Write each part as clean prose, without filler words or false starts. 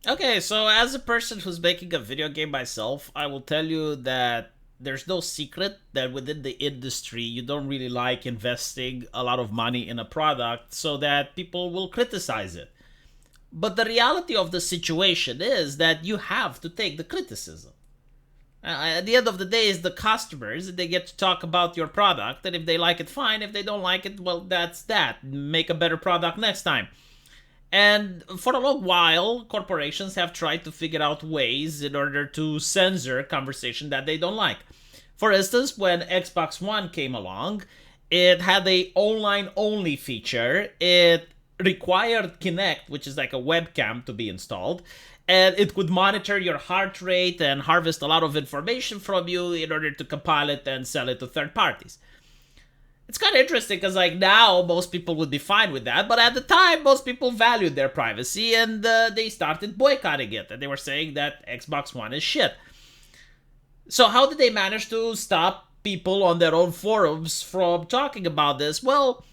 Okay, so as a person who's making a video game myself, I will tell you that there's no secret that within the industry you don't really like investing a lot of money in a product so that people will criticize it. But the reality of the situation is that you have to take the criticism. At the end of the day, is the customers. They get to talk about your product, and if they like it, fine. If they don't like it, well, that's that. Make a better product next time. And for a long while, corporations have tried to figure out ways in order to censor conversation that they don't like. For instance, when Xbox One came along, it had a online only feature. It required Kinect, which is like a webcam, to be installed, and it could monitor your heart rate and harvest a lot of information from you in order to compile it and sell it to third parties. It's kind of interesting because like now most people would be fine with that, but at the time most people valued their privacy and they started boycotting it, and they were saying that Xbox One is shit. So how did they manage to stop people on their own forums from talking about this? Well,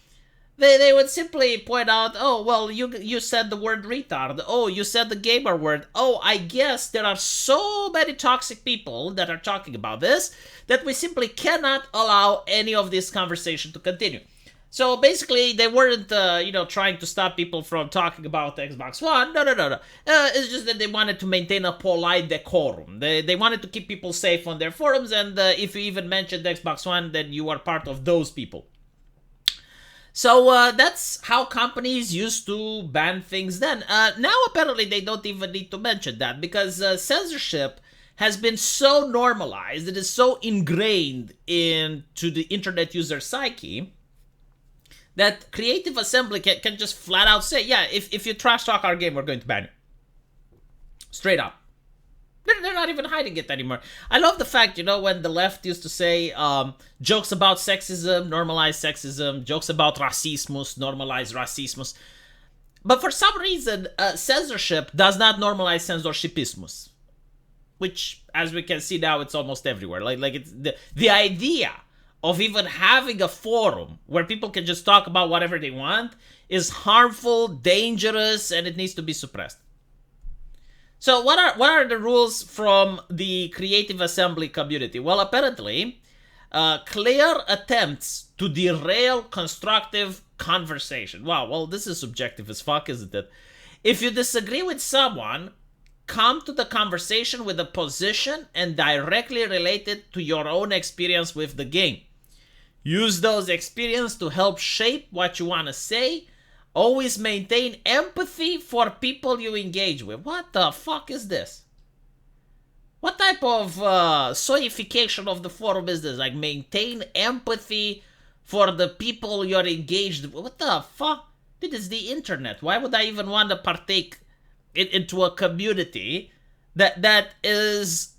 they would simply point out, oh, well, you said the word retard. Oh, you said the gamer word. Oh, I guess there are so many toxic people that are talking about this that we simply cannot allow any of this conversation to continue. So basically, they weren't, trying to stop people from talking about Xbox One. No, no, no, no. It's just that they wanted to maintain a polite decorum. They wanted to keep people safe on their forums, and if you even mentioned Xbox One, then you are part of those people. So that's how companies used to ban things then. Now apparently they don't even need to mention that because censorship has been so normalized, it is so ingrained into the internet user psyche that Creative Assembly can just flat out say, yeah, if you trash talk our game, we're going to ban you. Straight up. They're not even hiding it anymore. I love the fact, when the left used to say jokes about sexism, normalize sexism, jokes about racismus, normalize racismus. But for some reason, censorship does not normalize censorshipismus, which, as we can see now, it's almost everywhere. Like it's the idea of even having a forum where people can just talk about whatever they want is harmful, dangerous, and it needs to be suppressed. So what are the rules from the Creative Assembly community? Well, apparently, clear attempts to derail constructive conversation. Wow, well, this is subjective as fuck, isn't it? If you disagree with someone, come to the conversation with a position and directly relate it to your own experience with the game. Use those experiences to help shape what you want to say. Always maintain empathy for people you engage with. What the fuck is this? What type of soyification of the forum is this? Like, maintain empathy for the people you're engaged with. What the fuck? Dude, it's the internet. Why would I even want to partake into a community that is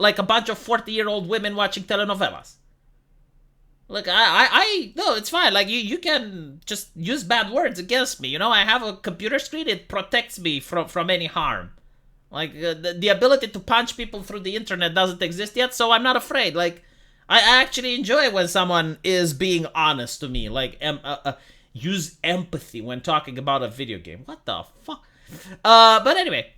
like a bunch of 40-year-old women watching telenovelas? Look, no, it's fine. Like, you can just use bad words against me. I have a computer screen. It protects me from any harm. Like, the ability to punch people through the internet doesn't exist yet, so I'm not afraid. Like, I actually enjoy when someone is being honest to me. Like, use empathy when talking about a video game. What the fuck? But anyway,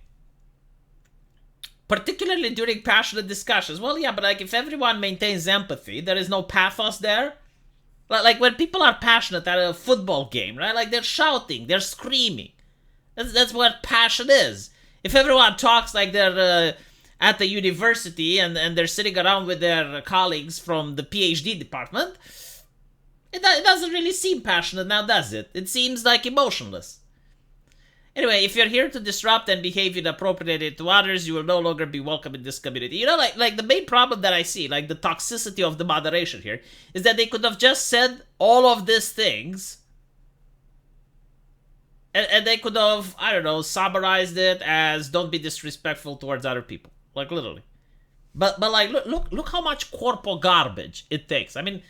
particularly during passionate discussions. Well, yeah, but like if everyone maintains empathy, there is no pathos there. Like when people are passionate at a football game, right? Like they're shouting, they're screaming. That's what passion is. If everyone talks like they're at the university and they're sitting around with their colleagues from the PhD department, it doesn't really seem passionate now, does it? It seems like emotionless. Anyway, if you're here to disrupt and behave inappropriately to others, you will no longer be welcome in this community. Like the main problem that I see, like the toxicity of the moderation here, is that they could have just said all of these things, and they could have, I don't know, summarized it as don't be disrespectful towards other people. Like literally. But like look how much corpo garbage it takes. I mean,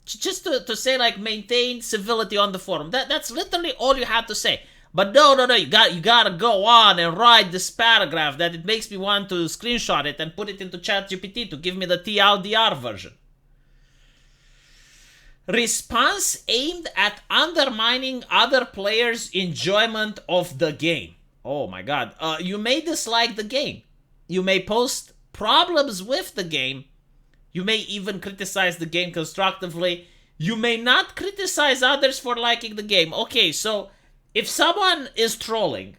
just to say like maintain civility on the forum. That's literally all you had to say. But no, you gotta go on and write this paragraph that it makes me want to screenshot it and put it into ChatGPT to give me the TLDR version. Response aimed at undermining other players' enjoyment of the game. Oh my god. You may dislike the game. You may post problems with the game. You may even criticize the game constructively. You may not criticize others for liking the game. Okay, so if someone is trolling,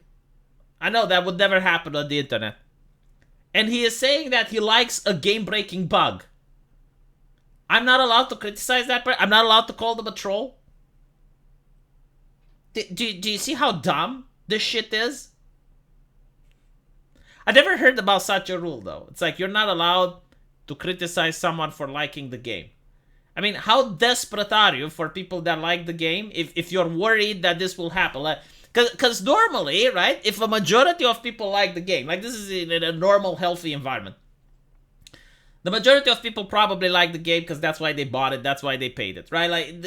I know that would never happen on the internet, and he is saying that he likes a game-breaking bug, I'm not allowed to criticize that person? I'm not allowed to call them a troll? Do you see how dumb this shit is? I never heard about such a rule, though. It's like you're not allowed to criticize someone for liking the game. I mean, how desperate are you for people that like the game if you're worried that this will happen? Like, because normally, right, if a majority of people like the game, like this is in a normal, healthy environment, the majority of people probably like the game because that's why they bought it, that's why they paid it, right? Like,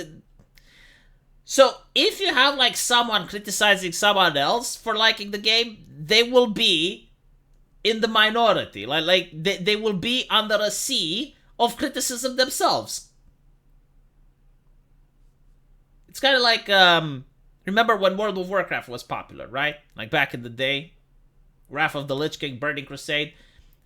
so if you have like someone criticizing someone else for liking the game, they will be in the minority. Like they will be under a sea of criticism themselves. It's kind of like, remember when World of Warcraft was popular, right? Like back in the day, Wrath of the Lich King, Burning Crusade.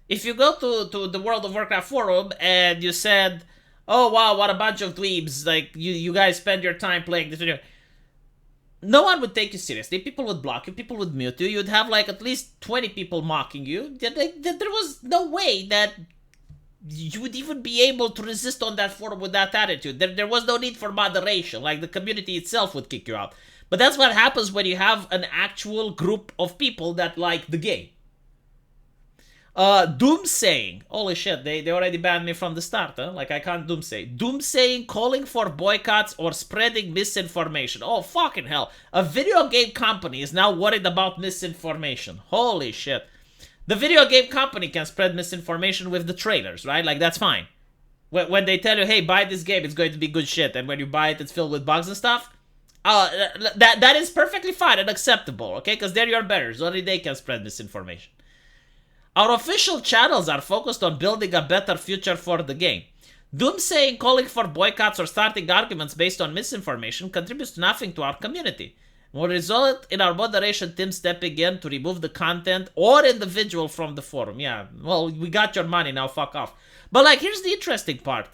If you go to the World of Warcraft forum and you said, oh wow, what a bunch of dweebs, like you guys spend your time playing this video, no one would take you seriously. People would block you, people would mute you, you'd have like at least 20 people mocking you. There was no way that you would even be able to resist on that forum with that attitude. There was no need for moderation. Like, the community itself would kick you out. But that's what happens when you have an actual group of people that like the game. Doomsaying. Holy shit, they already banned me from the start, huh? Like, I can't doomsay. Doomsaying, calling for boycotts, or spreading misinformation. Oh, fucking hell. A video game company is now worried about misinformation. Holy shit. The video game company can spread misinformation with the trailers, right? Like, that's fine. When they tell you, hey, buy this game, it's going to be good shit, and when you buy it, it's filled with bugs and stuff, that is perfectly fine and acceptable, okay? Because they're your betters. Only they can spread misinformation. Our official channels are focused on building a better future for the game. Doomsaying, calling for boycotts, or starting arguments based on misinformation contributes nothing to our community. Will result in our moderation team stepping in to remove the content or individual from the forum. Yeah, well, we got your money, now fuck off. But, like, here's the interesting part.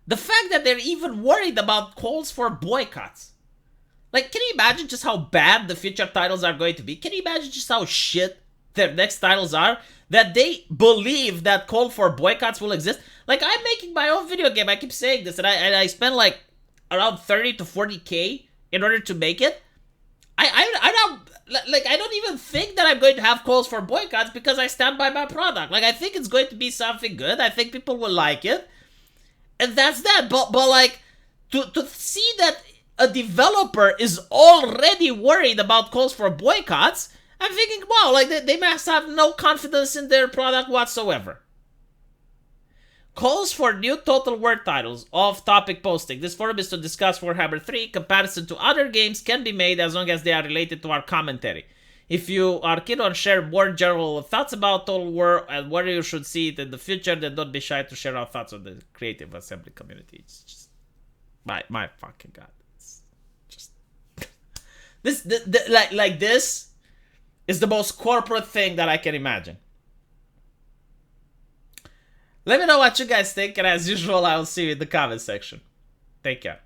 The fact that they're even worried about calls for boycotts. Like, can you imagine just how bad the future titles are going to be? Can you imagine just how shit their next titles are? That they believe that call for boycotts will exist? Like, I'm making my own video game. I keep saying this, and I spend, like, around 30 to 40K in order to make it. I don't even think that I'm going to have calls for boycotts because I stand by my product. Like, I think it's going to be something good. I think people will like it. And that's that. But like, to see that a developer is already worried about calls for boycotts, I'm thinking, wow, like, they must have no confidence in their product whatsoever. Calls for new Total War titles. Off-topic posting. This forum is to discuss Warhammer 3. Comparison to other games can be made as long as they are related to our commentary. If you are keen on share more general thoughts about Total War and where you should see it in the future, then don't be shy to share our thoughts on the creative assembly community. It's just... My fucking god. It's just... this is the most corporate thing that I can imagine. Let me know what you guys think, and as usual, I will see you in the comment section. Take care.